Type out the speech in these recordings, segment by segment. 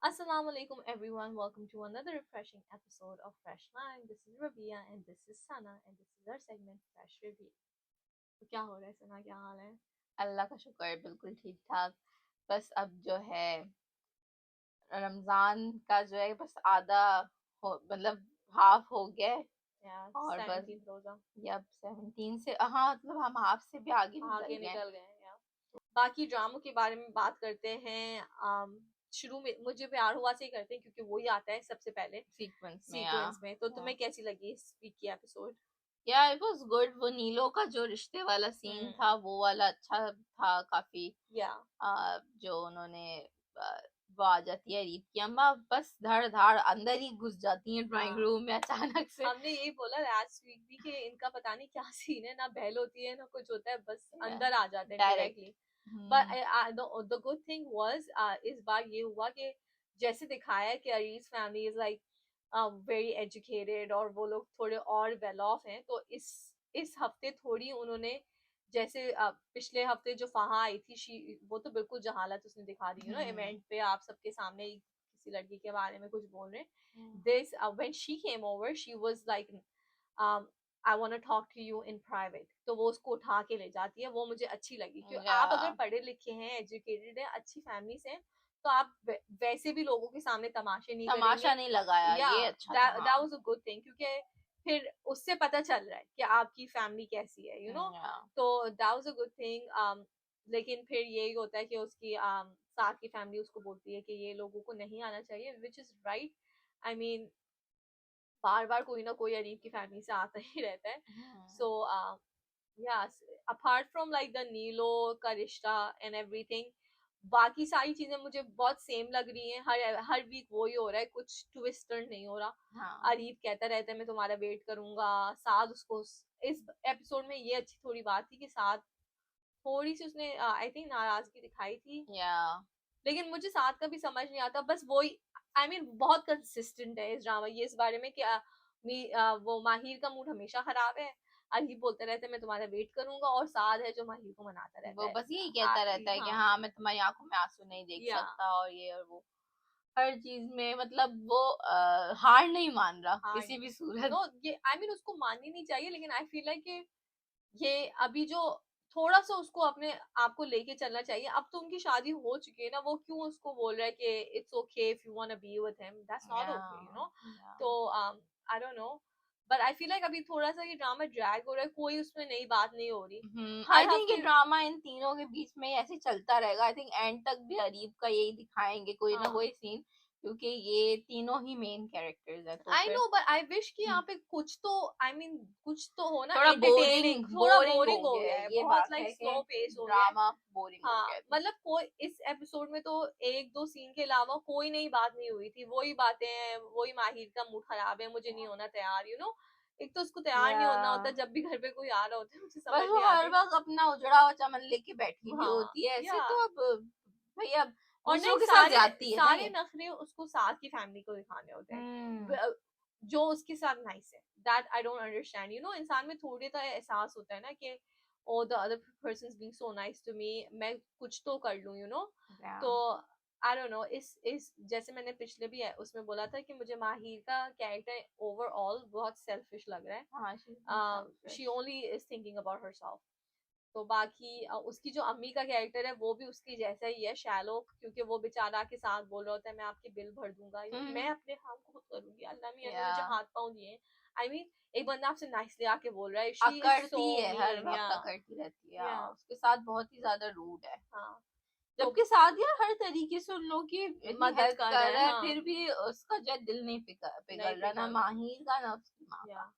Assalamu alaikum everyone. Welcome to another refreshing episode of Fresh Mind. This is Rabia and this is Sana and this is our segment Fresh Review. तो क्या हो रहा है सना, क्या हाल है? अल्लाह का शुक्र है, बिल्कुल ठीक ठाक। बस अब जो है रमजान का जो है बस आधा हो, मतलब हाफ हो गया है। यार और बस 17th रोजा अब 17 से, हाँ, मतलब हम हाफ से भी आगे निकल आगे गए हैं। निकल गए हैं यार। बाकी ड्रामों के बारे में बात करते हैं। शुरू में मुझे प्यार हुआ से ही करते हैं क्योंकि वही आता है सबसे पहले सीक्वेंस में। तो तुम्हें कैसी लगी इस वीक की एपिसोड? या इट वाज गुड। वो नीलो का जो रिश्ते वाला सीन था वो वाला अच्छा था काफी। या जो उन्होंने वो आ जाती है रीत की अम्मा, बस धड़ धाड़ अंदर ही घुस जाती है ड्राइंग रूम में अचानक से। हमने यही बोला लास्ट वीक भी कि इनका पता नहीं क्या सीन है, ना बहल होती है ना कुछ होता है, बस अंदर आ जाते हैं direct. Directly. But the good thing was इस बार ये हुआ कि जैसे दिखाया है कि Areej family is like very educated और वो लोग थोड़े और वेल ऑफ हैं। तो इस हफ्ते थोड़ी उन्होंने जैसे पिछले हफ्ते जो फहा आई थी वो तो बिल्कुल जहालत उसने दिखा दी, इवेंट पे आप सबके सामने किसी लड़की के बारे में कुछ बोल रहे हैं। This when she came over she was like I want to talk to you in private, तो वो उसको उठा के ले जाती है। वो मुझे अच्छी लगी क्योंकि आप अगर पढ़े लिखे हैं, एजुकेटेड हैं, अच्छी फैमिली से हैं, तो आप वैसे भी लोगों के सामने तमाशे नहीं करेंगे। तमाशा नहीं लगाया, ये अच्छा था। that was a good thing क्योंकि फिर उससे पता चल रहा है कि आपकी फैमिली कैसी है, तो that was a good thing। लेकिन फिर यही होता है कि उसकी साथ की फैमिली उसको बोलती है कि ये लोगों को नहीं आना चाहिए, which is right. I mean बार बार कोई ना कोई अरीब की फैमिली से आता ही रहता है। So yes, apart from like the नीलो का रिश्ता एंड एवरीथिंग, बाकी सारी चीजें मुझे बहुत सेम लग रही हैं। हर हर वीक वही हो रहा है, कुछ ट्विस्ट टर्न नहीं हो रहा। अरीब कहता रहता है मैं तुम्हारा वेट करूंगा। साथ उसको इस एपिसोड में ये अच्छी थोड़ी बात थी कि साथ थोड़ी सी उसने आई थिंक नाराजगी दिखाई थी। लेकिन मुझे साथ का भी समझ नहीं आता, बस वही आई मीन बहुत कंसिस्टेंट है इस ड्रामा ये इस बारे में कि वो माहिर का मूड हमेशा खराब है। अली बोलते रहते मैं तुम्हारा वेट करूंगा, और साथ है जो माहिर को मनाता रहता वो है। बस यही कहता रहता है कि हाँ मैं तुम्हारी आंखों में आंसू नहीं देख सकता, और ये और वो हर चीज में, मतलब वो हार नहीं मान रहा किसी भी सूरत। नो ये आई मीन उसको माननी नहीं चाहिए, लेकिन आई फील लाइक कि ये अभी जो थोड़ा सा उसको अपने आप को लेके चलना चाहिए। अब तो उनकी शादी हो चुकी है ना, वो क्यों उसको बोल रहा है कि it's okay if you want to be with him, that's not okay, तो I don't know, but I feel like अभी थोड़ा सा ये ड्रामा ड्रैग हो रहा है, कोई उसमें नई बात नहीं हो रही। आई थिंक ये ड्रामा इन तीनों के बीच में ऐसे चलता रहेगा। आई थिंक एंड तक भी अरीब का यही दिखाएंगे, कोई ना कोई सीन, क्योंकि ये तीनों ही मेन कैरेक्टर्स हैं। तो I know but I wish कि यहाँ पे कुछ तो आई मीन कुछ तो हो ना, थोड़ा एंटरटेनिंग। थोड़ा बोरिंग हो गया गया है, ये बहुत बात है लाइक कि स्लो पेस हो गया है। ड्रामा बोरिंग हो गया। मतलब कोई इस एपिसोड में तो एक दो सीन के अलावा कोई नई बात नहीं हुई थी, वही बातें हैं, वही माहिर का मूड खराब है, मुझे नहीं होना तैयार, एक तो उसको तैयार नहीं होना होता जब भी घर पे कोई आ रहा होता है, मुझे समझ नहीं हर वक्त अपना उजड़ा हुआ चमन लेके बैठी हुई होती है ऐसे। तो अब भैया और नहीं के साथ जाती है सारे नखरे उसको साथ की फैमिली को दिखाने होते हैं जो उसके साथ नाइस है। दैट आई डोंट अंडरस्टैंड, इंसान में थोड़े तो एहसास होता है ना कि oh the other person is being so nice to me, मैं कुछ तो कर लूं, तो आई डोंट नो। इस जैसे मैंने पिछले भी है उसमें बोला था कि मुझे माहिर का कैरेक्टर ओवरऑल बहुत सेल्फिश लग रहा है। She only is thinking about herself. तो बाकी उसकी जो अम्मी का कैरेक्टर है वो भी उसकी जैसा ही है, शैलो, क्योंकि वो बेचारा के साथ बोल रहा होता है मैं आपके बिल भर दूंगा, मैं अपने काम खुद करूंगी, अल्लाह मियां ने मुझे हाथ पाँव दिए। आई मीन एक बंदा आपसे नाइसली आके बोल रहा है, शी इज सो है, हर मीन, वक्त करती रहती है, उसके साथ बहुत ही ज्यादा रूड है। हाँ जबकि सादिया हर तरीके से उन लोगों की मदद कर रहा है, फिर भी उसका जो दिल नहीं पिघल रहा, ना माहिर का ना उसकी माँ का।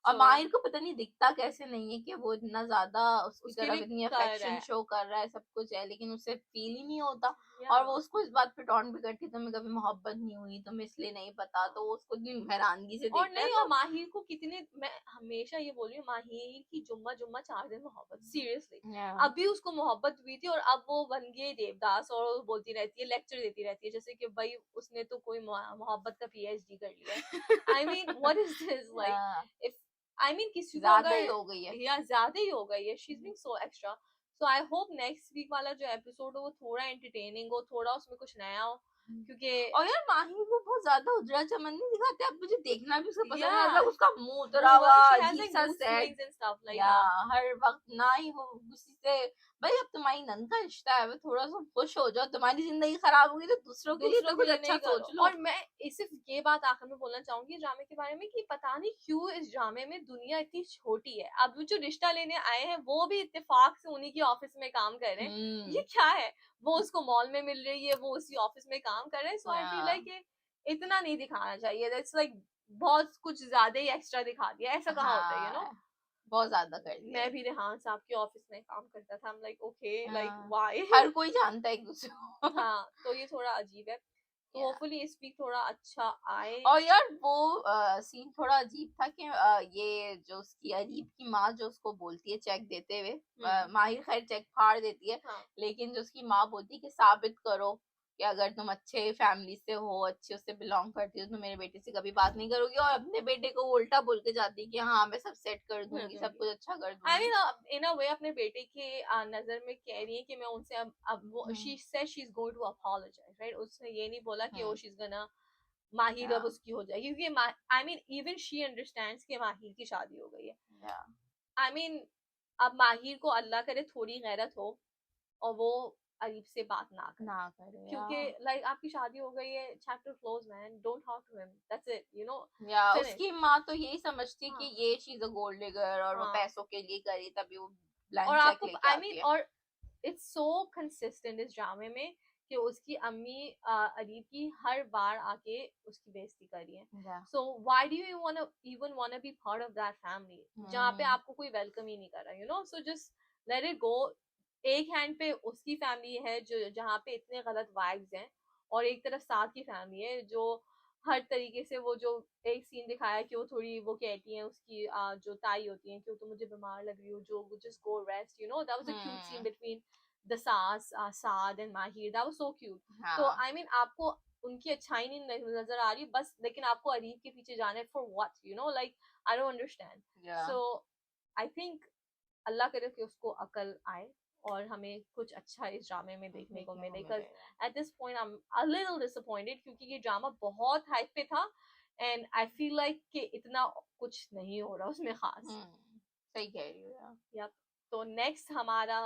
और So, माहिर को पता नहीं दिखता कैसे नहीं है कि वो इतना ज्यादा उसकी उसके तरफ लिए इतनी कर रहा अफेक्शन है। शो कर रहा है, सब कुछ है, लेकिन उसे फील ही नहीं होता। और वो उसको इस बात पे टॉन्ट भी करती है, तुम्हें कभी मोहब्बत नहीं हुई, तुम्हें इसलिए नहीं पता। तो वो उसको इतनी हैरानगी से और देखता है। नहीं, और माहिर को कितने, मैं हमेशा ये बोल रही हूँ, माहिर की जुम्मा जुम्मा 4 दिन मोहब्बत, सीरियसली अभी उसको मोहब्बत हुई थी और अब वो बन गई देवदास, और वो बोलती रहती है, लेक्चर देती रहती है जैसे कि भाई उसने तो कोई मोहब्बत का पीएचडी कर लिया है। I mean what is this like, if I mean किसी को ज्यादा अगर ही हो गई है, या ज्यादा ही हो गई है, she is being so extra. So I hope next week वाला जो एपिसोड हो वो थोड़ा एंटरटेनिंग हो, थोड़ा उसमें कुछ नया हो। क्योंकि और यार माही वो बहुत ज्यादा उजड़ा चमन नहीं दिखाते, अब मुझे देखना भी उसका पसंद है, Yeah. मतलब उसका मुंह उतरा हुआ she has अजीब like सा mood sad, swings and stuff like या हाँ हर वक्त ना ही वो किसी से, भाई अब तुम्हारी नंद का रिश्ता है, वो थोड़ा सा खुश हो जाओ, तुम्हारी जिंदगी खराब होगी तो दूसरों के लिए दूसरों तो के कुछ लिए अच्छा नहीं सोच करो। लो। और मैं सिर्फ ये बात आखिर में बोलना चाहूंगी ड्रामे के बारे में कि पता नहीं क्यों इस ड्रामे में दुनिया इतनी छोटी है। अब जो रिश्ता लेने आए हैं वो भी इत्तेफाक से उन्हीं की ऑफिस में काम कर रहे हैं। ये क्या है, वो उसको मॉल में मिल रही है, वो उसी ऑफिस में काम कर रहे हैं। सो आई फील लाइक इतना नहीं दिखाना चाहिए, दैट्स लाइक बहुत कुछ ज्यादा ही एक्स्ट्रा दिखा दिया, ऐसा कहाँ होता है हाँ बहुत ज्यादा कर दिया। मैं भी रेहान साहब के ऑफिस में काम करता था, लाइक ओके लाइक हाँ, व्हाई हर कोई जानता है एक दूसरे को। हाँ तो ये थोड़ा अजीब है, तो होपफुली इस वीक थोड़ा अच्छा आए। और यार वो सीन थोड़ा अजीब था कि ये जो उसकी अरीब की माँ जो उसको बोलती है चेक देते हुए, माहिर खैर चेक फाड़ देती है, हाँ लेकिन जो उसकी माँ बोलती है कि साबित करो कि अगर तुम अच्छे फैमिली से हो, अच्छे उससे बिलोंग करती हो, तो मेरे बेटे से कभी बात नहीं करोगी, और अपने बेटे को उल्टा बोल के जाती है कि हाँ मैं सब सेट कर दूंगी, सब कुछ अच्छा कर आई दूंगी। मीन इन अ वे अपने बेटे के नजर में कह रही है कि मैं उनसे अब वो she said she is going to apologise right, उसने ये नहीं बोला कि ओ शी इज गोना माहिर अब उसकी हो जाएगी, क्योंकि I mean even she understands कि माहिर की शादी हो गई है। आई मीन अब माहिर को अल्लाह करे थोड़ी गैरत हो और वो अरीब से बात ना करे क्योंकि लाइक आपकी शादी हो गई है, chapter close man, don't talk to him, that's it you know. या उसकी माँ तो यही समझती है कि ये she is a gold digger और वो हाँ पैसों के लिए करी, तभी वो और ब्लैंक चेक आपको लेके आई आती मीन है। और इट्स सो कंसिस्टेंट इस ड्रामे में कि उसकी अम्मी अरीब की हर बार आके उसकी बेइज्जती कर रही है। So why do you want even want be part of that family जहाँ पे आपको कोई वेलकम ही नहीं कर रहा, you know. So just let it go. एक हैंड पे उसकी फैमिली है जो जहाँ पे इतने गलत वाइब्स हैं, और एक तरफ साथ की फैमिली है जो हर तरीके से, वो जो एक सीन दिखाया कि वो थोड़ी वो कहती है उसकी जो ताई होती है कि तो मुझे बीमार लग रही हो, जो just go rest, you know, that was a cute scene between the Saad and Mahir, that was so cute. तो आई मीन आपको उनकी अच्छाई नहीं नजर आ रही बस, लेकिन आपको अरीब के पीछे जाना है for what, you know, like I don't understand. So I think Allah करे कि उसको अकल आए और हमें कुछ अच्छा इस ड्रामे में देखने को मिले, because at this point I am a little disappointed क्योंकि ये ड्रामा बहुत हाइप पे था एंड आई फील लाइक कि इतना कुछ नहीं हो रहा उसमें खास। सही कह रही हो यार। तो नेक्स्ट हमारा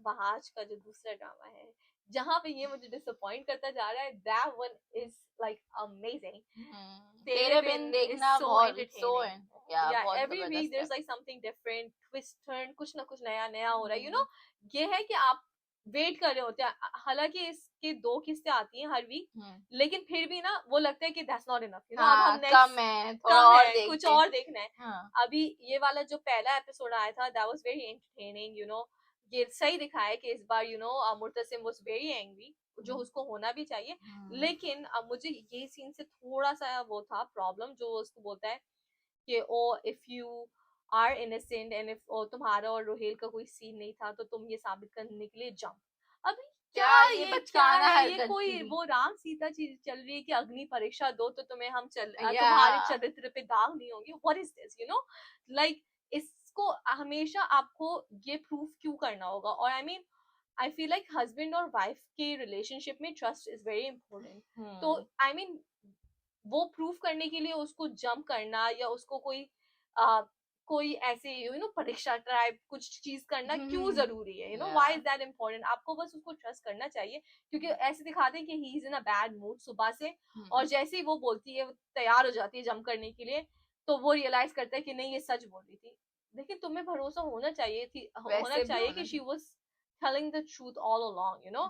बहाज का जो दूसरा ड्रामा है जहाँ पे ये मुझे डिसअपॉइंट करता जा रहा है, that one is like amazing. तेरे बिन देखना बहुत yeah every week there's like something different, twist turn, कुछ ना कुछ नया नया हो रहा है, you know। ये है कि आप वेट कर रहे होते हैं, हालांकि इसके 2 किस्तें आती हैं हर वीक, लेकिन फिर भी ना वो लगता है कि that's not enough, you know, अब हम नेक्स्ट कम है, थोड़ा और देखते, कुछ और देखना है। अभी ये वाला जो पहला एपिसोड आया था that was very entertaining, you know. ये सही दिखाया कि इस बार you know Murtasim was very angry, जो उसको होना भी चाहिए, लेकिन अब मुझे ये सीन से थोड़ा सा वो था प्रॉब्लम, जो उसको बोलता है कि oh if you are innocent and if तुम्हारा और रोहेल का कोई सीन नहीं था तो तुम ये साबित करने के लिए जंप। अभी क्या क्या है ये कोई वो राम सीता चीज चल रही है कि अग्नि परीक्षा दो तो तुम्हें हम तुम्हारे चरित्र पे दाग नहीं होंगे, what is this, you know, like इसको हमेशा आपको ये प्रूफ क्यों करना होगा। और I mean I feel like husband और वाइफ के रिलेशनशिप में ट्रस्ट इज वेरी इंपॉर्टेंट, तो आई मीन वो प्रूफ करने के लिए उसको जंप करना या उसको कोई ऐसे यू नो परीक्षा टाइप कुछ चीज करना क्यों जरूरी है, you know, why is that important. आपको बस उसको ट्रस्ट करना चाहिए क्योंकि ऐसे दिखाते हैं कि he is in a bad mood सुबह से, और जैसे ही वो बोलती है वो तैयार हो जाती है जंप करने के लिए, तो वो रियलाइज करता है कि नहीं ये सच बोल रही थी, लेकिन तुम्हें भरोसा होना चाहिए कि she was telling the truth all along, you know.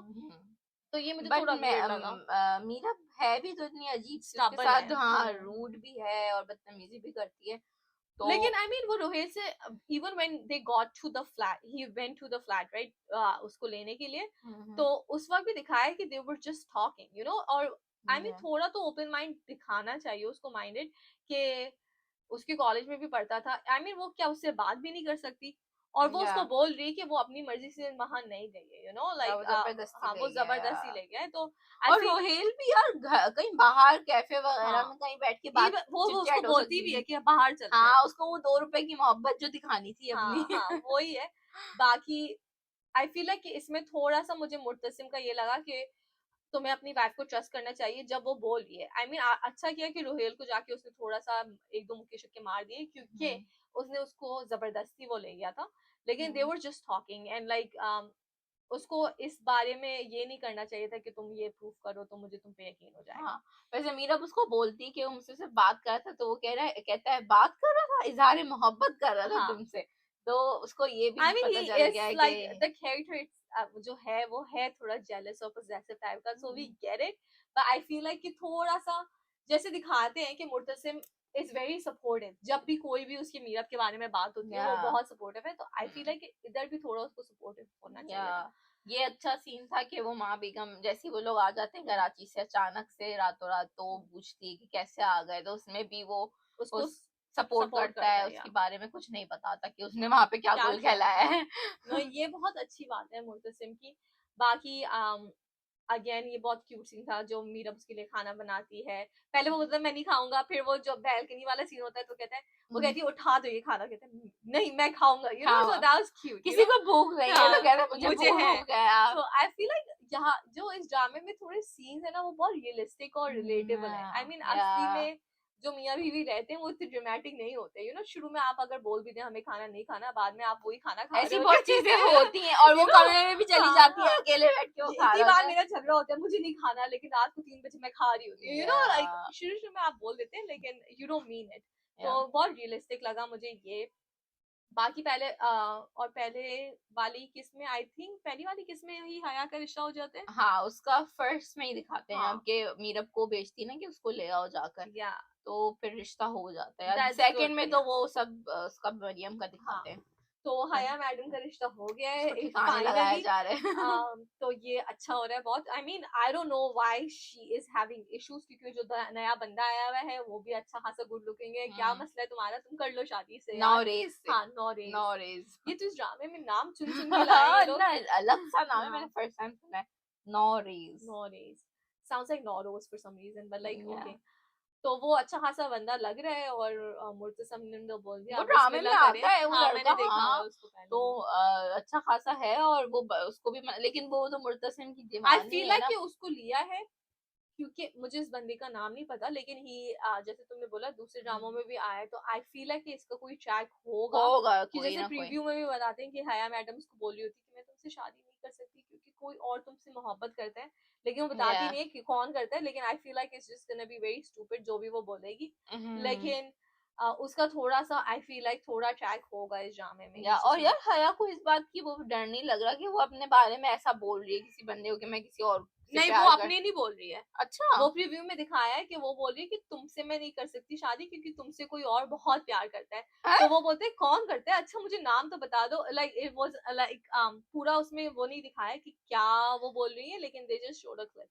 तो ये मुझे थोड़ा वियर्ड लगा। मीरा है भी तो इतनी अजीब सी, उसके साथ हाँ रूड भी है और बदतमीजी भी करती है, तो लेकिन आई मीन वो रोहित से even when they got to the flat, he went to the flat right उसको लेने के लिए, तो उस वक्त भी दिखाया कि they were just talking, you know. और आई मीन थोड़ा तो ओपन माइंड दिखाना चाहिए उसको, माइंडेड कि उसके कॉलेज में भी पढ़ता था, आई मीन वो क्या उससे बात भी नहीं कर सकती, और वो उसको बोल रही है कि वो अपनी मर्जी से वहां नहीं गई है, यू नो, लाइक हाँ वो जबरदस्ती ले गया है। तो और रोहेल भी यार कहीं बाहर कैफे वगैरह में कहीं बैठ के बात वो उसको बोलती भी है कि बाहर चलते हैं, हाँ उसको वो 2 रुपए की मोहब्बत जो दिखानी थी अपनी, हाँ वही है। बाकी आई फील लाइक कि इसमें थोड़ा सा मुझे मुर्तसिम का ये लगा कि तुम्हें अपनी वाइफ को ट्रस्ट करना चाहिए जब वो बोल रही है। आई मीन अच्छा किया कि रुहेल को जाके उसने थोड़ा सा एक दो मुक्के शुक्के मार दिए, क्योंकि उसने उसको जबरदस्ती वो ले गया था, लेकिन they were just talking and like उसको इस बारे में ये नहीं करना चाहिए था कि तुम ये प्रूफ करो तो मुझे तुम पे यकीन हो जाएगा। हाँ, वैसे मीरब उसको बोलती कि वो मुझसे सिर्फ बात कर रहा था, तो वो कहता है बात कर रहा था, इजहार मोहब्बत कर रहा था हाँ। तुमसे। तो उसको ये भी I mean, पता he चल is गया है like कि the character जो है वो है थोड़ा jealous और possessive type का, so we get it, but I feel like कि थोड़ा सा जैसे दिखाते हैं कि मुर्तसिम is very supportive, जब भी कोई भी उसकी मीरब के बारे में बात होती है वो बहुत supportive है, तो I feel like इधर भी थोड़ा उसको supportive होना चाहिए था। ये अच्छा सीन था कि वो माँ बेगम जैसे वो लोग आ जाते हैं कराची से अचानक से रातों रात, तो वो पूछती है कि कैसे आ गए, तो उसमें भी वो उसको सपोर्ट करता है, उसके बारे में कुछ नहीं बताता कि उसने वहां पे क्या गोल खेलाया है। नो, ये बहुत अच्छी बात है मुर्तसिम की। बाकी अगेन ये बहुत क्यूट सीन था जो मीरब उसके लिए खाना बनाती है। पहले वो बोलता है मैं नहीं खाऊंगा, फिर वो जो बैल्कनी वाला सीन होता है तो कहता है, वो कहती है उठा दो ये खाना, कहता है नहीं मैं खाऊंगा, you know, so that was cute. किसी को भूख नहीं है तो कहता है मुझे है। भूख है। सो आई फील लाइक यहाँ जो इस ड्रामे में थोड़े सीन्स है ना वो बहुत रियलिस्टिक और रिलेटेबल है। आई मीन असली में जो मियाँ बीवी रहते हैं वो इतने ड्रामेटिक नहीं होते, यू नो। शुरू में आप अगर बोल भी दें हमें खाना नहीं खाना, बाद में आप वही खाना खा ऐसी बहुत चीजें होती हैं, और वो कमरे में भी चली जाती है अकेले बैठ के वो खा रहा बार मेरा झगड़ा होता है मुझे नहीं खाना, लेकिन रात को 3 बजे मैं खा रही होती हूँ, यू नो, लाइक शुरू में आप बोल देते हैं लेकिन यू डोंट मीन इट। तो बहुत रियलिस्टिक लगा मुझे ये। बाकी पहले वाली किस में, आई थिंक पहली वाली किस में ही हया का रिश्ता हो जाता है। हाँ, उसका फर्स्ट में ही दिखाते हैं कि मीरब को बेचती है ना कि उसको ले आओ जाकर, तो फिर रिश्ता हो जाता है। सेकंड में तो वो सब उसका मरियम का दिखाते हैं। तो हया मैडम का रिश्ता हो गया है ठिकाने लगाया जा रहा है। तो ये अच्छा हो रहा है बहुत। I mean I don't know why she is having issues, क्योंकि जो नया बंदा आया हुआ है वो भी अच्छा खासा गुड लुकिंग है। क्या मसला है तुम्हारा, तुम कर लो शादी से। नौरेज। हाँ नौरेज। ये तो इस ड्रामे में नाम चुन चुन के लाए हैं लोग। अलग सा नाम है, मैंने फर्स्ट टाइम सुना है, Nauraiz. Sounds like Nauroz for some reason, but like okay. तो वो अच्छा खासा बंदा लग रहा है, और मुर्तसिम ने तो बोल दिया वो ड्रामे में आता है वो लड़का। मैंने देखा हाँ, उसको पहले। तो अच्छा खासा है, और वो उसको भी लेकिन वो तो मुर्तसिम की दीवानी है ना। आई फील लाइक कि उसको लिया है, क्योंकि मुझे इस बंदे का नाम नहीं पता, लेकिन ही जैसे तुमने बोला दूसरे ड्रामों में भी आया है, तो आई फील लाइक कि इसका कोई ट्रैक होगा कि जैसे प्रीव्यू में भी बताते हैं कि हया मैडम उसको बोली होती कि मैं तुमसे शादी नहीं कर सकती क्योंकि कोई और तुमसे मोहब्बत करता है, लेकिन वो बताती नहीं है कि कौन करता है। लेकिन आई feel like it's just gonna be very stupid जो भी वो बोलेगी, लेकिन उसका थोड़ा सा आई फील लाइक थोड़ा ट्रैक होगा इस ड्रामे में। और यार हया को इस बात की वो डर नहीं लग रहा कि वो अपने बारे में ऐसा बोल रही है किसी बंदे को कि मैं किसी और नहीं, वो अपने नहीं बोल रही है। अच्छा, वो प्रीव्यू में दिखाया है कि वो बोल रही है कि तुमसे मैं नहीं कर सकती शादी क्योंकि तुमसे कोई और बहुत प्यार करता है। तो वो बोलते हैं कौन करता है, अच्छा मुझे नाम तो बता दो। लाइक इट वाज लाइक पूरा उसमें वो नहीं दिखाया कि क्या वो बोल रही है, लेकिन they just showed a clip.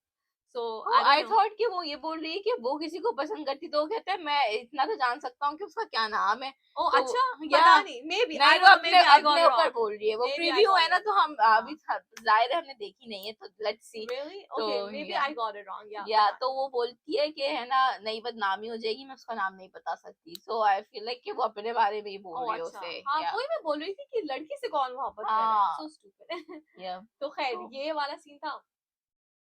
So I thought कि वो ये बोल रही है कि वो किसी को पसंद करती, तो वो कहता है मैं इतना तो जान सकता हूँ कि उसका क्या नाम है। ओ तो अच्छा, पता नहीं, मे बी नहीं, वो अपने ऊपर बोल रही है। वो प्रीव्यू है ना, तो हम अभी जाहिर है हमने देखी नहीं है, तो let's see. Okay, maybe I got it wrong. या तो वो बोलती है कि है ना नई बदनामी हो जाएगी, मैं उसका नाम नहीं बता सकती। सो आई फील लाइक कि वो अपने बारे में ही बोल रही है उसे। हाँ, वही मैं बोल रही थी कि लड़की से कौन मोहब्बत कर रहा है, सो स्टूपिड। तो खैर ये वाला सीन था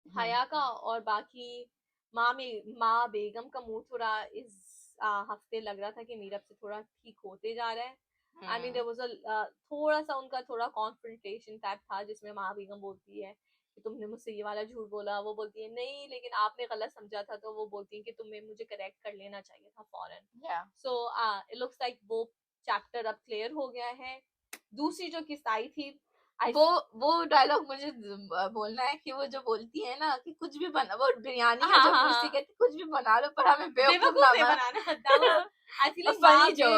हया का। और बाकी माँ बेगम का मूड थोड़ा इस हफ्ते लग रहा था कि मीरब से थोड़ा ठीक होते जा रहा है। I mean there was a थोड़ा सा उनका थोड़ा कॉन्फ्रंटेशन टाइप था, जिसमें माँ बेगम बोलती है कि तुमने मुझसे ये वाला झूठ बोला, वो बोलती है नहीं लेकिन आपने गलत समझा था, तो वो बोलती है कि तुम्हें मुझे करेक्ट कर लेना चाहिए था फौरन। सो इट लुक्स लाइक वो चैप्टर अब क्लियर हो गया है। दूसरी जो किस्ताई थी, वो डायलॉग मुझे बोलना है कि वो जो बोलती है ना कि कुछ भी बना, वो बिरयानी का हाँ, जब हाँ, पूछती कहती कुछ भी बना लो पर हमें बेवकूफ नहीं ना बनाना। आई फील लाइक फनी जो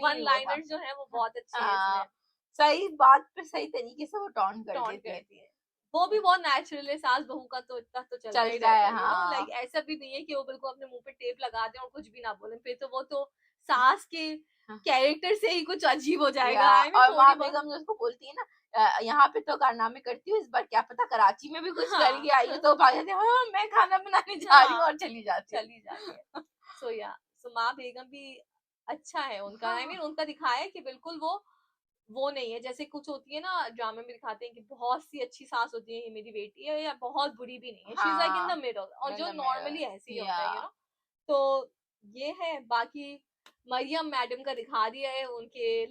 वन लाइनर जो है वो बहुत अच्छे हैं इसमें। सही बात पे सही तरीके से वो टॉन कर देती है। वो भी बहुत नेचुरल है। सास बहू का तो इतना तो चलता ही रहता है, यू नो। लाइक ऐसा भी नहीं है कि वो बिल्कुल अपने मुंह पे टेप लगा दें और कुछ भी ना बोले, फिर तो वो तो सास के कैरेक्टर से ही कुछ अजीब हो जाएगा। और माँ बेगम जो उसको बोलती है ना यहाँ पे तो कारनामे करती हूँ, इस बार क्या पता कराची में भी कुछ करके आई हो, तो भाग जाती है हाँ मैं खाना बनाने जा रही हूँ, और चली जाती है। सो माँ बेगम भी अच्छा है उनका। आई मीन उनका दिखाया है कि बिल्कुल वो वो नहीं है। जैसे कुछ होती है ना ड्रामे में दिखाते हैं कि बहुत सी अच्छी सास होती है, ये मेरी बेटी है, या बहुत बुरी भी नहीं है, she is like in the हाँ मिडल, और in जो the नॉर्मली middle. ऐसे ही होता है, Yeah. तो ये है। बाकी मरियम मैडम का दिखा दिया है उनके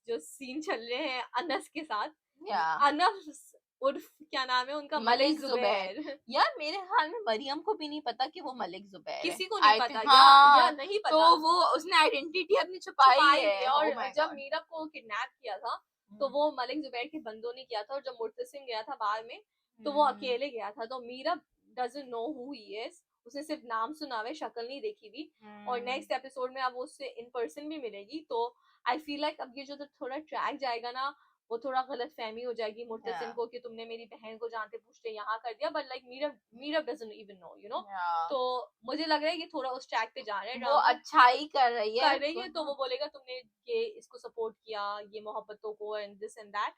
जो सीन चल रहे हैं अनस के साथ। Yeah. अनस उर्फ क्या नाम है उनका, मलिक मलिक जुबैर। जुबैर। यार मेरे ख्याल में मरियम को भी नहीं पता कि वो मलिक जुबैर है। किसी को नहीं आई पता, थिंक या हाँ, नहीं तो पता, वो उसने आइडेंटिटी अपनी छुपाई छुपाई हुई है। है। ओ और माय जब गॉड। मीरा को किडनैप किया था तो वो मलिक जुबैर के बंदों ने किया था, और जब मुर्तसिम गया था बाहर में तो वो अकेले गया था। तो Meera doesn't know who he is, उसने सिर्फ नाम सुना हुआ है, शक्ल नहीं देखी हुई। और नेक्स्ट एपिसोड में अब उससे इन पर्सन भी मिलेगी, तो आई फील लाइक अब ये जो थोड़ा ट्रैक जाएगा ना, वो थोड़ा गलत फहमी हो जाएगी मुर्तसिम को कि तुमने मेरी बहन को जानते पूछते यहाँ कर दिया, but like Meera Meera doesn't even know, you know. तो मुझे लग रहा है कि थोड़ा उस ट्रैक पे जा रहे हैं, वो अच्छाई कर रही है, कर रही है, तो वो बोलेगा तुमने ये इसको सपोर्ट किया, ये मोहब्बतों को, एंड दिस एंड दैट।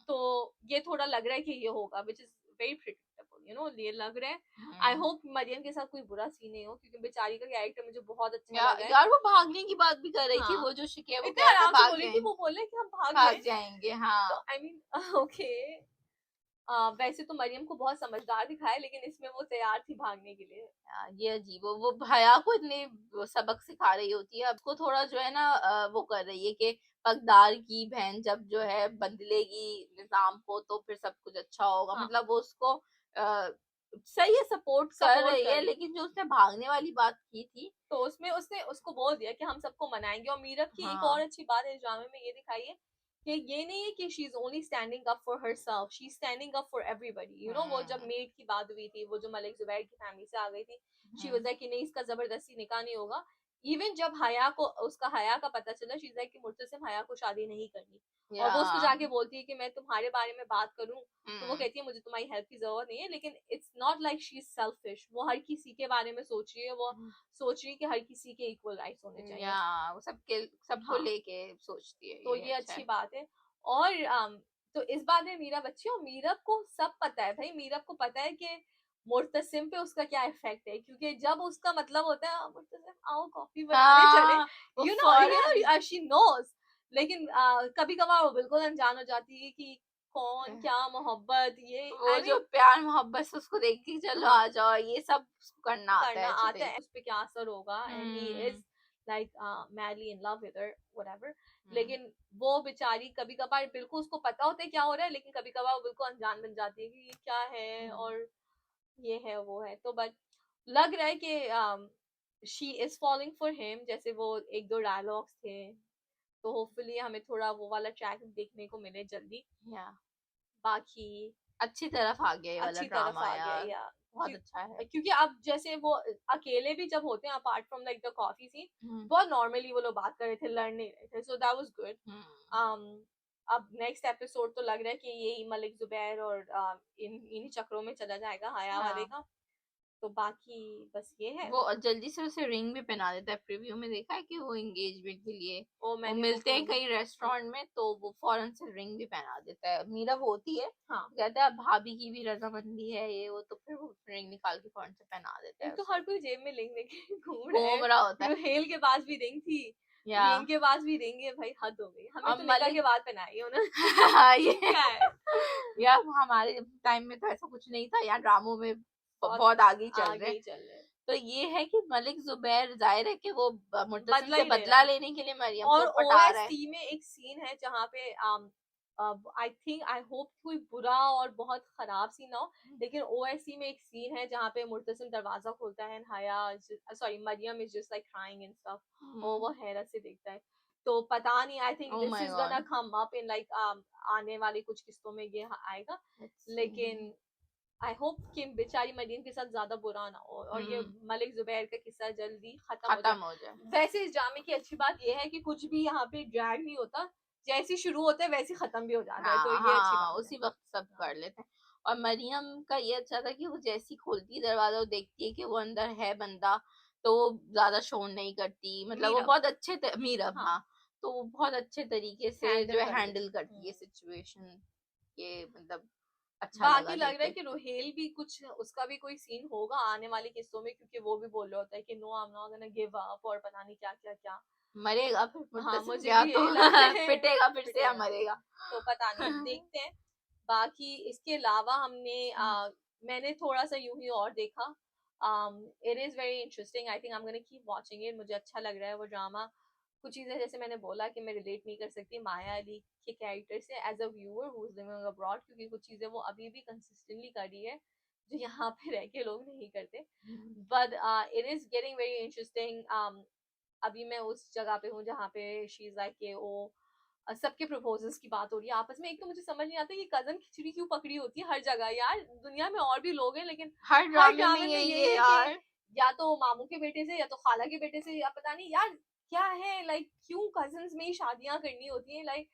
तो ये थोड़ा लग रहा है कि ये होगा, which is very predictable, you know, ये लग रहा है। आई होप मरियम के साथ कोई बुरा सीन नहीं हो, क्योंकि बेचारी का कैरेक्टर मुझे बहुत अच्छा लगा है। यार वो भागने की बात भी कर रही थी, हाँ, वो जो शिके वो इतने कह रहा आराम था से भाग बोली थी, वो बोले कि हम भाग भाग गए। जाएंगे। हाँ तो आई मीन ओके, वैसे तो मरियम को बहुत समझदार दिखाया, लेकिन इसमें वो तैयार थी भागने के लिए। ये अजीब है, वो हया को इतने सबक सिखा रही होती है, अब को थोड़ा जो है ना वो कर रही है कि पगदार की बहन जब जो है बदलेगी निजाम को तो फिर सब कुछ अच्छा होगा। हाँ, मतलब वो उसको सही है, सपोर्ट कर सपोर्ट रही कर है, रही, लेकिन जो उसने भागने वाली बात की थी। तो उसमें उसने उसको बोल दिया कि हम सबको मनाएंगे। और मीरब की एक और हाँ अच्छी बात है इस ड्रामे में ये दिखाई है कि ये नहीं है कि she is only standing up for herself, she is standing up for everybody, you know. वो जब मेड की बात हुई थी, वो जो मलिक जुबैर की फैमिली से आ गई थी, शी वाज लाइक कि नहीं, इसका जबरदस्ती निकाह नहीं होगा। इवन जब हया को उसका हया का पता चला, शी इज लाइक कि मुर्तसिम हया को शादी नहीं करनी, और वो उसको जाके बोलती है कि मैं तुम्हारे बारे में बात करूं, तो वो कहती है मुझे तुम्हारी हेल्प की जरूरत नहीं है। लेकिन it's not like she is selfish, वो हर किसी के बारे में सोच रही है, वो सोच रही है कि हर किसी के इक्वल राइट्स होने चाहिए, या वो सबको हाँ, लेके सोचती है, तो ये ये अच्छा अच्छी है। बात है। और तो इस बात में मीरब अच्छी है, और मीरब को सब पता है भाई, मीरब को पता है कि मुर्तसिम पे उसका क्या इफेक्ट है, क्योंकि जब उसका मतलब होता है मुर्तसिम आओ कॉफी बनाने चले, हाँ वो यू नो, फौरन शी नोज। लेकिन कभी कभार वो बिल्कुल अनजान हो जाती है कि कौन क्या मोहब्बत, ये वो आई जो मीन प्यार मोहब्बत से उसको देख के चलो हाँ, आ जाओ, ये सब उसको करना आता करना है आता चले। है, उस पे क्या असर होगा, and he is like madly in love with her, whatever. लेकिन वो बेचारी कभी कभार बिल्कुल उसको पता होता है क्या हो रहा है, लेकिन कभी कभार वो बिल्कुल अनजान बन जाती है कि ये क्या है, और ये है वो है। तो बट लग रहा है कि she is following for him, जैसे वो एक दो डायलॉग्स थे, तो होपफुली हमें थोड़ा वो वाला ट्रैक देखने को मिले जल्दी। या बाकी अच्छी तरफ आ गया ये वाला अच्छी तरफ ड्रामा आ गया, यार, या बहुत अच्छा है। क्योंकि अब जैसे वो अकेले भी जब होते हैं, apart from like the coffee scene, hmm, बहुत नॉर्मली वो लोग बात कर रहे थे, लड़ नहीं रहे थे, सो दैट वाज गुड। अब नेक्स्ट एपिसोड तो लग रहा है कि यही मलिक जुबैर और इन चक्रों में चला जाएगा हया वाले हाँ का। तो बाकी बस ये है। वो जल्दी से उसे रिंग भी पहना देता है, प्रीव्यू में देखा है कि वो एंगेजमेंट के लिए ओ वो मैंने मिलते हैं वो कहीं रेस्टोरेंट में, तो वो फौरन से रिंग भी पहना देता है। मीरा वो होती है, हाँ, कहता है भाभी की भी रजामंदी है ये वो, तो फिर वो रिंग निकाल के फौरन से पहना देता है एक तो उसे। हर कोई जेब में रिंग लेके घूम रहा घूम है, रहा होता है। रुहेल के पास भी रिंग थी, या रीम के पास भी रिंग है, भाई हद हो गई, हमें और तो निकाह के मलिक बाद पहनाई है उन्होंने। ये क्या है, यार हमारे टाइम में तो ऐसा कुछ नहीं था, यार ड्रामों में बहुत बहुत आगे ही चल रहे आगे हैं। ही चल रहे हैं, तो ये है कि मलिक जुबैर जाहिर है कि वो मुर्तसिम बदला से ही ले रहा बदला है। लेने के लिए मरियम और को पटा रहा है। ओएसटी में एक सीन है जहाँ पे आई थिंक आई होप कोई बुरा और बहुत खराब सीन ना हो, लेकिन ओएसटी में एक सीन है जहाँ पे मुर्तसिम दरवाजा खोलता है, Haya sorry Mariam is just like crying and stuff, और वो हैरत से देखता है। तो पता नहीं, I think oh this my is gonna god. Come up in like आने वाली कुछ किस्तों में ये आएगा। लेकिन आई होप कि बेचारी मरीम के साथ ज्यादा बुरा ना हो, और ये मलिक जुबैर का किस्सा जल्दी खत्म हो जाए। खत्म हो जाए। वैसे इस ड्रामे की अच्छी बात ये है कि कुछ भी यहाँ पे ड्रैग नहीं होता, जैसे शुरू होता है वैसे खत्म भी हो जाता है, तो हाँ ये अच्छी हाँ, बात है। उसी वक्त सब कर लेते हैं। और मरियम का ये अच्छा था कि वो जैसी खोलती है दरवाजा, वो देखती है कि वो अंदर है बंदा, तो वो ज्यादा शो नहीं करती, मतलब वो मीरब, बहुत अच्छे मीरब, हाँ, हाँ, तो वो बहुत अच्छे तरीके से जो हैंडल है कर ले। हैंडल करती है सिचुएशन, ये मतलब अच्छा बाकी लगा लग देख रहा है के। कि रोहेल भी कुछ उसका भी कोई सीन होगा आने वाले किस्तों में, क्योंकि वो भी बोल रहा होता है कि no I am not gonna give up, और पता नहीं क्या क्या क्या। मरेगा फिर हाँ मुत्तसिम मुझे गया भी तो यही लग रहा है पिटेगा फिर से या पिटेगा। मरेगा। तो पता नहीं अब देखते हैं। बाकी इसके अलावा हमने मैंने थोड़ा सा यूं ही और देखा, it is very interesting, I think I am gonna keep watching it, मुझे अच्छा लग रहा है वो ड्रामा। कुछ चीजें जैसे मैंने बोला कि मैं रिलेट नहीं कर सकती माया अली के कैरेक्टर से as a viewer who is living abroad, क्योंकि कुछ चीजें वो अभी भी कंसिस्टेंटली कर रही है जो यहाँ पे रह के लोग नहीं करते। But it is getting very interesting. अभी मैं उस जगह पे हूँ जहाँ पे शी इज लाइक के ओ सबके प्रपोजल्स की बात हो रही है आपस में। एक तो मुझे समझ नहीं आता कि कजन खिचड़ी क्यों पकड़ी होती है हर जगह यार, दुनिया में और भी लोग हैं लेकिन हर हर ड्रामे में ड्रामे में यही यही है है यार। कि या तो मामू के बेटे से या तो खाला के बेटे से, या पता नहीं यार क्या है, लाइक क्यों कजन्स में ही शादियां करनी होती हैं, लाइक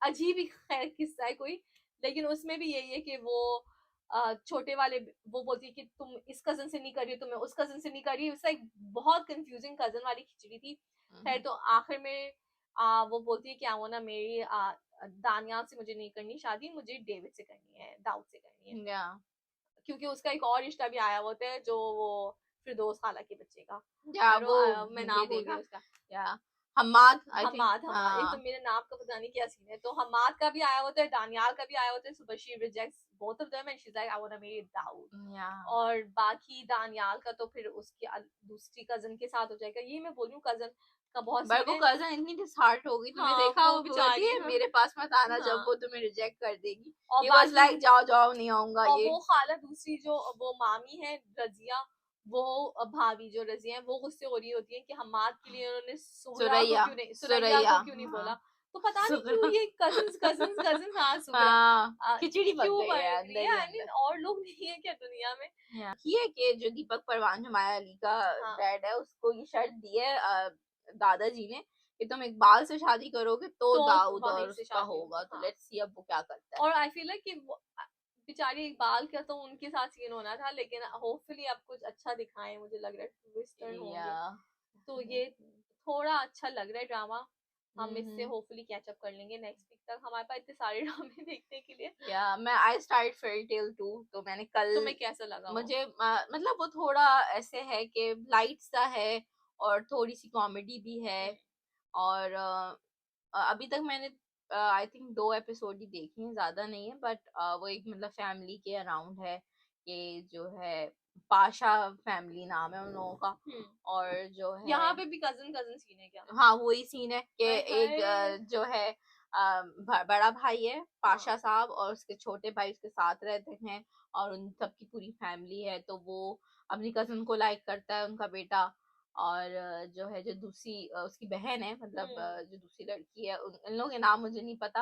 अजीब ही खैर किस्सा है कोई। लेकिन उसमें भी यही है कि वो छोटे वाले वो बोलती है कि तुम इस कजन से नहीं कर रही हो, तुम्हें उस कजन से नहीं कर रही, लाइक बहुत कंफ्यूजिंग कजन वाली खिचड़ी थी। खैर तो आखिर में वो बोलती है कि वो ना मेरी दानियाल से मुझे नहीं करनी शादी, मुझे डेविड से करनी है, दाऊद से करनी है, या क्योंकि उसका एक और रिश्ता भी आया होता है जो वो फिरदौस खाला के बच्चे का, वो मैं ये नाम भूल गई देखा उसका। या हम्माद आई थिंक। हमाद एक तो मेरे नाम का पता नहीं क्या सीन है, तो हमाद का भी आया होता है, दानियाल का भी आया होता है, so but she rejects both of them and she is like I want to marry Daud. या और बाकी दानियाल का तो फिर उसकी दूसरी कजन के साथ हो जाएगा, ये मैं बोल रही हूँ कजन का बहुत पर सीन वो है। कजन इतनी डिसहार्ट हो गई, तुमने हाँ देखा वो वो बोलती बेचारी है मेरे पास मत आना जब हाँ वो तुम्हें रिजेक्ट कर देगी। और ही वाज बाकी लाइक जाओ जाओ नहीं आऊंगा और ये। वो खाला दूसरी जो वो मामी है रजिया, वो भाभी जो रजिया है वो गुस्से हो रही होती है कि हमाद के लिए उन्होंने सुरैया सुरैया सुरैया को क्यों नहीं बोला। हाँ तो पता नहीं क्यों सुगरा ये कजिन्स कजिन्स कजिन्स, हाँ सुगरा हाँ खिचड़ी पक क्यों गई बन है रही अंदर है, ही आई मीन अंदर। और लोग नहीं है क्या दुनिया में। ये कि जो दीपक परवान जो माया अली का हाँ डैड है उसको ये शर्त दी है दादाजी ने कि तुम इकबाल से शादी करोगे तो तो दाऊद वहीं और से उसका शादी होगा, होगी तो हाँ। लेट्स सी अब वो क्या करता है। और आई फील लाइक कि बेचारी इकबाल का तो उनके साथ सीन होना था, लेकिन होपफुली अब कुछ अच्छा दिखाएं, मुझे लग रहा है ट्विस्ट टर्न या होंगे, तो ये थोड़ा अच्छा लग रहा है ड्रामा। हम इससे होपफुली कैच अप कर लेंगे नेक्स्ट वीक तक, हमारे पास इतने सारे ड्रामे देखने के लिए। या मैं आई स्टार्ट फेयरी टेल 2 तो मैंने कल तुम्हें कैसा लगा वो? मुझे मतलब वो थोड़ा ऐसे है कि लाइट सा है और थोड़ी सी कॉमेडी भी है। और अभी तक मैंने आई थिंक 2 एपिसोड ही देखे हैं, ज्यादा नहीं है, बट वो एक मतलब फैमिली के अराउंड है कि जो है पाशा फैमिली नाम है उन लोगों का। और जो है यहाँ पे भी कजन कजन सीन है क्या? हाँ वही सीन है कि हाय एक हाय जो है बड़ा भाई है पाशा हाँ साहब और उसके छोटे भाई उसके साथ रहते हैं और उन सबकी पूरी फैमिली है, तो वो अपनी कजन को लाइक करता है उनका बेटा। और जो है जो दूसरी उसकी बहन है मतलब जो दूसरी लड़की है इन लोगों के नाम मुझे नहीं पता।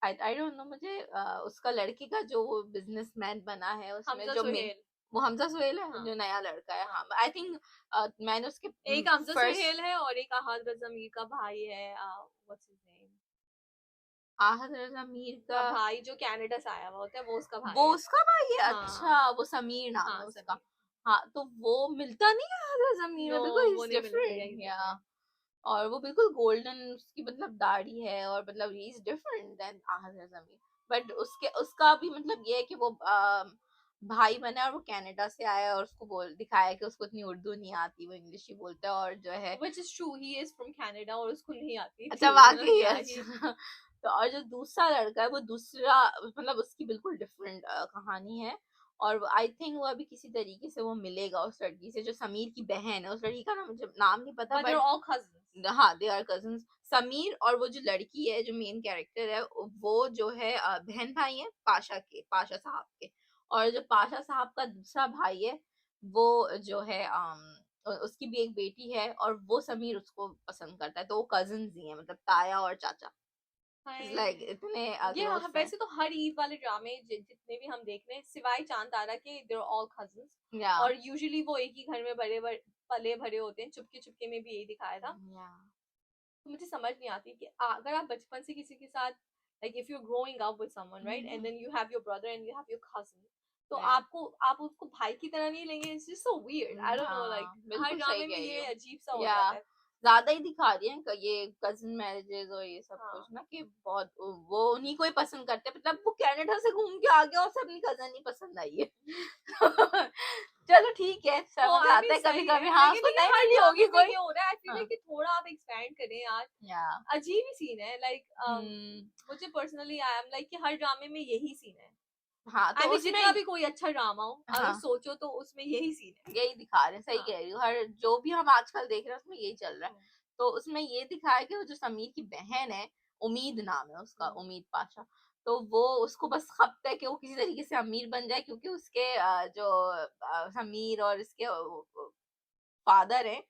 आई डोंट नो मुझे उसका लड़के का जो बिजनेसमैन बना है उसमें हमजा जो सुहेल। वो हमजा सुहेल है हाँ जो नया लड़का है। हाँ हाँ आई थिंक मैंने उसके एक हमजा फर्स्ट सुहेल है और एक अहद जमीर का भाई है, what's his name, Ahad Raza Mir का का भाई जो कनाडा से आया हुआ होता है वो उसका वो भाई है। उसका भाई है। हाँ अच्छा वो समीर नाम है हाँ उसका। समीर। हाँ तो वो मिलता नहीं है आहद रजा मीर नो में बिल्कुल वो इज नहीं मिलता, डिफरेंट यही या। डिफरेंट। और वो बिल्कुल गोल्डन उसकी मतलब दाढ़ी है और मतलब he is different than Ahad Raza Mir. But उसके उसका भी मतलब ये है कि वो भाई बना है और वो कनाडा से आया है और उसको बोल दिखाया कि उसको इतनी उर्दू नहीं आती, वो इंग्लिश ही बोलता है और जो है which is true, he is from Canada और उसको नहीं आती अच्छा थी उर्दू ना, वाकई या ही अच्छा तो और जो दूसरा लड़का है वो दूसरा मतलब उसकी बिल्कुल डिफरेंट कहानी है। और आई थिंक वो अभी किसी तरीके से वो मिलेगा उस लड़की से जो समीर की बहन है, उस लड़की का ना मुझे नाम नहीं पता but they're but all cousins। हाँ दे आर कजिन्स। समीर और वो जो लड़की है जो मेन कैरेक्टर है वो जो है बहन भाई है पाशा के, पाशा साहब के। और जो पाशा साहब का दूसरा भाई है वो जो है उसकी भी एक बेटी है और वो समीर उसको पसंद करता है, तो वो कजिन्स ही है मतलब ताया और चाचा। हाय लाइक इतने ये क्लोज फ्रेंड। वैसे तो हर ईद वाले ड्रामे जितने भी हम देख रहे हैं सिवाय चांद तारा के, they're all cousins। या और यूजुअली वो एक ही घर में पले भरे होते हैं, चुपके चुपके में भी यही दिखाया था। या तो मुझे समझ नहीं आती कि अगर आप बचपन से किसी के साथ like if you growing up with someone right and then you have your brother and you have your cousin, तो आप उसको भाई की तरह नहीं लेंगे, it's just so weird, I don't know, like हाँ हर बिल्कुल सही ड्रामे में कह रही ये हो। अजीब सा हो या जाता है। ज्यादा ही दिखा रही है ये कजिन मैरिजेस और ये सब कुछ हाँ ना कि बहुत वो उन्हीं को ही पसंद करते हैं, मतलब वो कनाडा से घूम के आ गया और सब अपनी कजन ही पसंद आई है चलो ठीक है, समझ आई आता मीन है कभी सही कभी, है, हाँ लेकिन उसको ये नहीं हर मिली ड्रामे होगी में कोई। ये हो रहा है, आई फील हाँ, लाइक कि थोड़ा आप एक्सपैंड करें यार, या अजीब ही सीन है लाइक हम्म, मुझे पर्सनली आई एम लाइक कि हर ड्रामे में यही सीन है। हाँ तो आई मीन उसमें, जितना भी कोई अच्छा ड्रामा हो, अगर हाँ सोचो तो उसमें यही सीन है। यही दिखा रहे हैं, सही हाँ। कह रही हूँ, हर जो भी हम आजकल देख रहे हैं उसमें यही चल रहा है। तो उसमें ये दिखाया है कि वो जो समीर की बहन है, उम्मीद नाम है उसका, उम्मीद पाशा, तो वो उसको बस खपता है कि वो किसी तरीके से अमीर बन जाए, क्योंकि उसके जो समीर और इसके फादर है,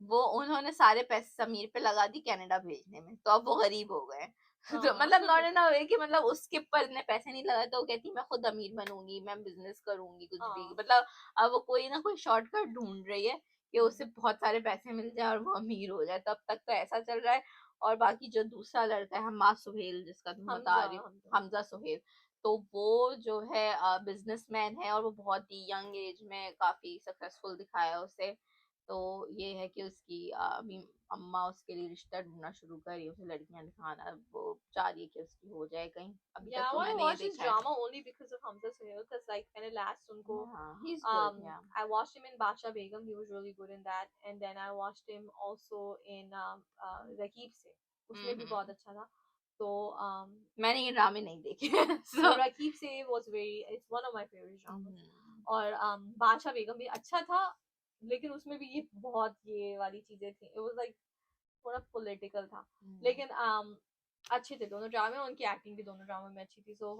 वो उन्होंने सारे पैसे समीर पे लगा दी कनाडा भेजने में, तो अब वो गरीब हो गए। तो मतलब नॉट इन अ वे कि मतलब उसके ऊपर इतने पैसे नहीं लगाए, तो वो कहती मैं खुद अमीर बनूंगी, मैं बिजनेस करूंगी कुछ भी, मतलब अब वो कोई ना कोई शॉर्टकट ढूंढ रही है कि उसे बहुत सारे पैसे मिल जाए और वो अमीर हो जाए। तब तक तो ऐसा चल रहा है। और बाकी जो दूसरा लड़का है हम्माद सुहेल, जिसका तुम बता रही हो, हमजा सुहेल, तो वो जो है बिजनेसमैन है, और वो बहुत ही यंग एज में काफी सक्सेसफुल दिखाया उसे। तो ये है कि उसकी अभी अम्मा उसके लिए रिश्ता ढूंढना शुरू कर रही है, उसे लड़कियां दिखाना, वो चाह रही है कि उसकी हो जाए कहीं। अभी Yeah, तक I तो want to मैंने ये watch this देखा है। drama only because of Hamza Sohail, because like मैंने last उनको हाँ, he's good, yeah. I watched him in Basha Begum, he was really good in that, and then I watched him also in Raqib से, उसमें भी बहुत अच्छा था। तो मैंने ये ड्रामे नहीं देखे so so, रकीब से was very, it's one of my favorite dramas। और बादशाह बेगम भी अच्छा था, लेकिन उसमें भी ये बहुत ये वाली चीजें थी, it was like थोड़ा पॉलिटिकल था, लेकिन अच्छे थे दोनों ड्रामे, उनकी एक्टिंग भी दोनों ड्रामे में अच्छी थी। सो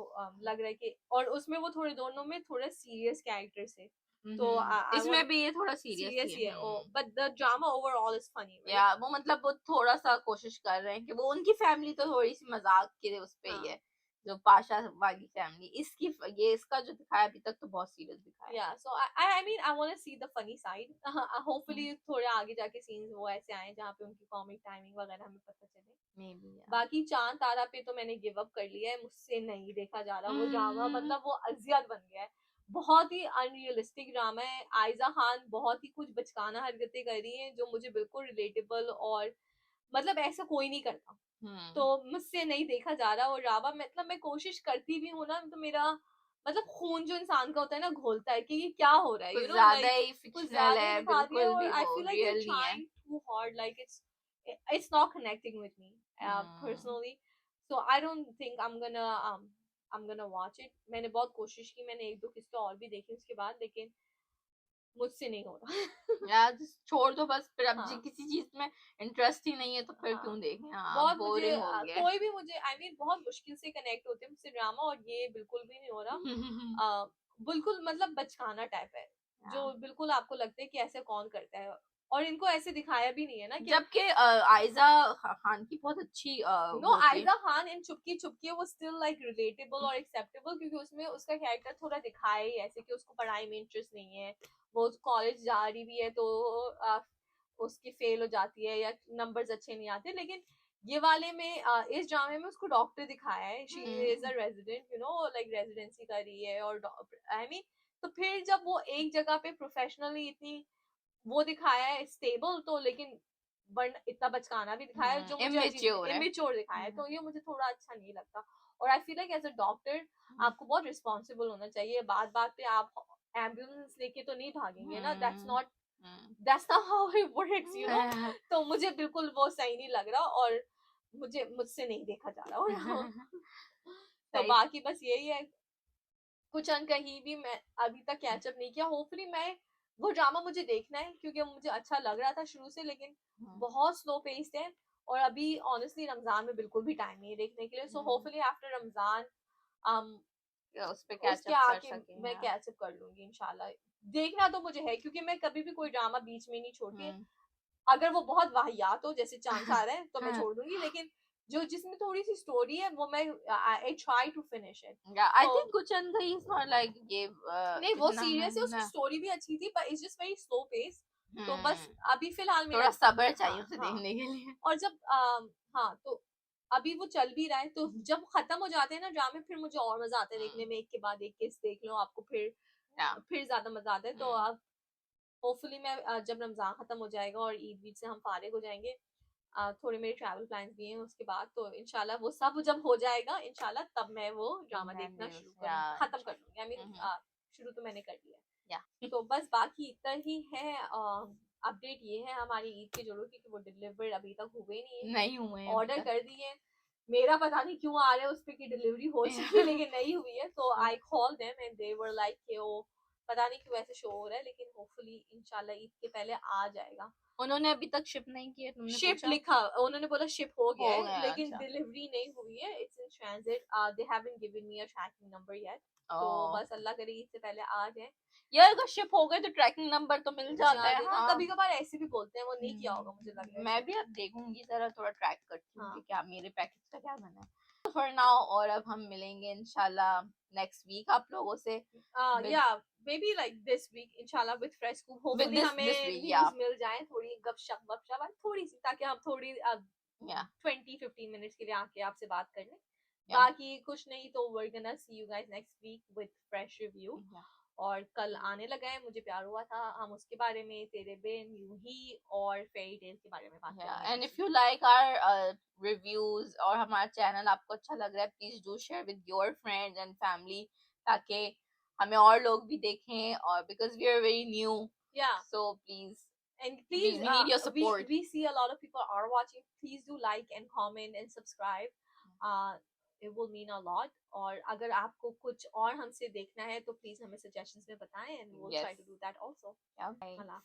लग रहा है कि, और उसमें वो थोड़े दोनों में थोड़े सीरियस कैरेक्टर्स थे, तो आई इसमें वांट भी ये थोड़ा सीरियस सीरियस ही ही है। है, but the drama overall is funny या राइट। वो मतलब वो थोड़ा सा कोशिश कर रहे हैं कि वो, उनकी फैमिली तो थोड़ी सी मजाक के उस पे ही है, जो पाशा वाली फैमिली, इसकी ये इसका जो दिखाया अभी तक तो बहुत सीरियस दिखाया है। Yeah, so I mean I want to see the funny side। Hopefully थोड़े आगे जाके सीन्स वो ऐसे आए जहाँ पे उनकी कॉमिक टाइमिंग वगैरह हमें पता चले। Maybe, yeah. बाकी चांद तारा पे तो मैंने गिव अप कर लिया है, मुझसे नहीं देखा जा रहा वो ड्रामा, मतलब वो अजियत बन गया है, बहुत ही अनरियलिस्टिक ड्रामा है। आयजा खान बहुत ही कुछ बचकाना हरकतें कर रही हैं जो मुझे बिल्कुल रिलेटेबल, और मतलब ऐसा कोई नहीं करता, तो मुझसे नहीं देखा जा रहा वो ड्रामा। मतलब मैं कोशिश करती भी हूँ ना, तो मेरा मतलब खून जो इंसान का होता है ना घोलता है कि ये क्या हो रहा है, कुछ यू नो ज्यादा लाइक ही कुछ फिक्शनल ज्यादा ही है, दिखा दिया है, बिल्कुल और भी आई वो फील लाइक दे रियल नहीं है। Trying to hard, like it's not connecting with me personally, so I don't think I'm gonna watch it। मैंने बहुत कोशिश की, मैंने एक दो किस्तें और भी देखी उसके बाद, लेकिन मुझसे नहीं हो रहा। यार छोड़ दो बस, फिर अब हाँ किसी चीज में इंटरेस्ट ही नहीं है तो फिर हाँ क्यों देखें, हाँ बहुत मुझे बोरिंग हो गया है। कोई भी मुझे आई मीन बहुत मुश्किल से कनेक्ट होते हैं मुझसे ड्रामा, और ये बिल्कुल भी नहीं हो रहा। बिल्कुल मतलब बचकाना टाइप है, जो बिल्कुल आपको लगता है कि ऐसे कौन करता है, और इनको ऐसे दिखाया भी नहीं है ना कि, जबकि आयजा खान की बहुत अच्छी नो आयजा खान इन चुपकी चुपकी वो स्टिल लाइक रिलेटेबल और एक्सेप्टेबल, क्योंकि उसमें उसका कैरेक्टर थोड़ा दिखाया ही ऐसे कि उसको पढ़ाई में इंटरेस्ट नहीं है, वो कॉलेज जा रही भी है तो उसकी फेल हो जाती है या नंबर्स अच्छे नहीं आते, लेकिन ये वाले में इस ड्रामे में उसको डॉक्टर दिखाया है, she is a resident, you know like residency कर रही है, और आई मीन तो फिर जब वो एक जगह पे प्रोफेशनली इतनी वो दिखाया है स्टेबल, तो लेकिन इतना बचकाना भी दिखाया है जो मुझे इमेच्योर है। इमेच्योर दिखाया है, तो ये मुझे थोड़ा अच्छा नहीं लगता। और I feel like as a doctor आपको बहुत रिस्पॉन्सिबल होना चाहिए, बात बात पे आप एम्बुलेंस लेके तो नहीं भागेंगे ना, that's not how it works, you know. तो मुझे बिल्कुल वो सही नहीं लग रहा, और मुझसे नहीं देखा जा रहा, और तो बाकी बस यही है, कुछ अंक कहीं भी मैं अभी तक कैचअप नहीं किया। होपफुली मैं वो ड्रामा मुझे देखना है, क्योंकि मुझे अच्छा लग रहा था शुरू से, लेकिन बहुत स्लो पेस्ड है, और अभी ऑनेस्टली रमजान में बिल्कुल भी टाइम नहीं है देखने के लिए। सो होपफुली आफ्टर रमजान उस पे उसके कैचअप कर आके सकें, मैं कैचअप कर लूंगी इंशाल्लाह। देखना तो मुझे है, क्योंकि मैं कभी भी कोई ड्रामा बीच में नहीं छोड़ती, अगर वो बहुत वाहियात हो जैसे चांद आ रहा है तो मैं छोड़ दूंगी, लेकिन जो जिसमें थोड़ी सी स्टोरी है वो मैं I try to finish it. I think कुछ अंदर ही इज नॉट लाइक ये नहीं वो सीरियस है, उसकी स्टोरी भी अच्छी थी, पर it's just very slow pace, तो बस अभी फिलहाल थोड़ा सब्र चाहिए हाँ, उसे हाँ, देखने के लिए। और जब हाँ तो अभी वो चल भी रहा है, तो जब खत्म हो जाते हैं ना ड्रामे, फिर मुझे और मजा आता है देखने में, एक के बाद एक केस देख लो आपको, फिर ज्यादा मजा आता है। तो अब होपफुली मैं जब रमजान खत्म हो जाएगा और ईद वीद से हम फारिग हो जाएंगे, थोड़े मेरे ट्रैवल प्लान्स भी हैं उसके बाद, तो इंशाल्लाह वो सब जब हो जाएगा इंशाल्लाह तब मैं वो ड्रामा देखना शुरू करूँ, खत्म कर लूंगी। आई मीन शुरू तो मैंने कर लिया। Yeah. तो बस बाकी इतना ही है। अपडेट ये है हमारी ईद के जोड़ों की कि वो डिलीवर्ड अभी तक हुए नहीं हुए है, हैं ऑर्डर अभी तक। कर दिए। मेरा पता नहीं क्यों आ रहा है उस पे कि डिलीवरी हो चुकी है लेकिन नहीं हुई है। तो I call them and they were like कि वो पता नहीं क्यों ऐसे शो हो रहा है, लेकिन होपफुली इंशाल्लाह ईद के पहले आ जाएगा। उन्होंने अभी तक शिप नहीं किए, तुमने शिप पूछा? लिखा, उन्होंने बोला शिप हो गया हो है गया, लेकिन अच्छा। डिलीवरी नहीं हुई है। It's in transit, they haven't given me a tracking number yet. तो ओ बस अल्लाह करे ईद से पहले आ जाए। यार अगर शिप हो गए तो ट्रैकिंग नंबर तो मिल जाता है। हाँ, कभी कभार ऐसे भी बोलते हैं, वो नहीं किया होगा मुझे लग रहा है मैं ship। भी अब देखूंगी, जरा थोड़ा ट्रैक करती हूँ हाँ कि क्या मेरे पैकेज का क्या बना है फॉर नाउ। और अब हम मिलेंगे इंशाल्लाह नेक्स्ट वीक आप लोगों से with yeah, maybe like this week inshallah with fresh scoop, hopefully this हमें वीक। या views मिल जाए, थोड़ी गपशप वपशप थोड़ी सी, ताकि हम थोड़ी या 20-15 मिनट्स के लिए आके आपसे बात कर लें। या बाकी कुछ नहीं तो we're gonna see you guys next week with fresh review। या और कल आने लगा है मुझे प्यार हुआ था, हम उसके बारे में, तेरे बिन, यूं ही और फेरी टेल के बारे में बात करेंगे and next if week। You like our reviews और हमारा चैनल आपको अच्छा लग रहा है, please do share with your friends and family, ताकि हमें और लोग भी देखें। और because we are very new, Yeah, so please and please, we need your support. we see a lot of people are watching. Please do like and comment and subscribe. It will mean a lot। और अगर आपको कुछ और हमसे देखना है तो please हमें suggestions में बताएं and we'll Yes. try to do that also। Yeah. Bye. Allah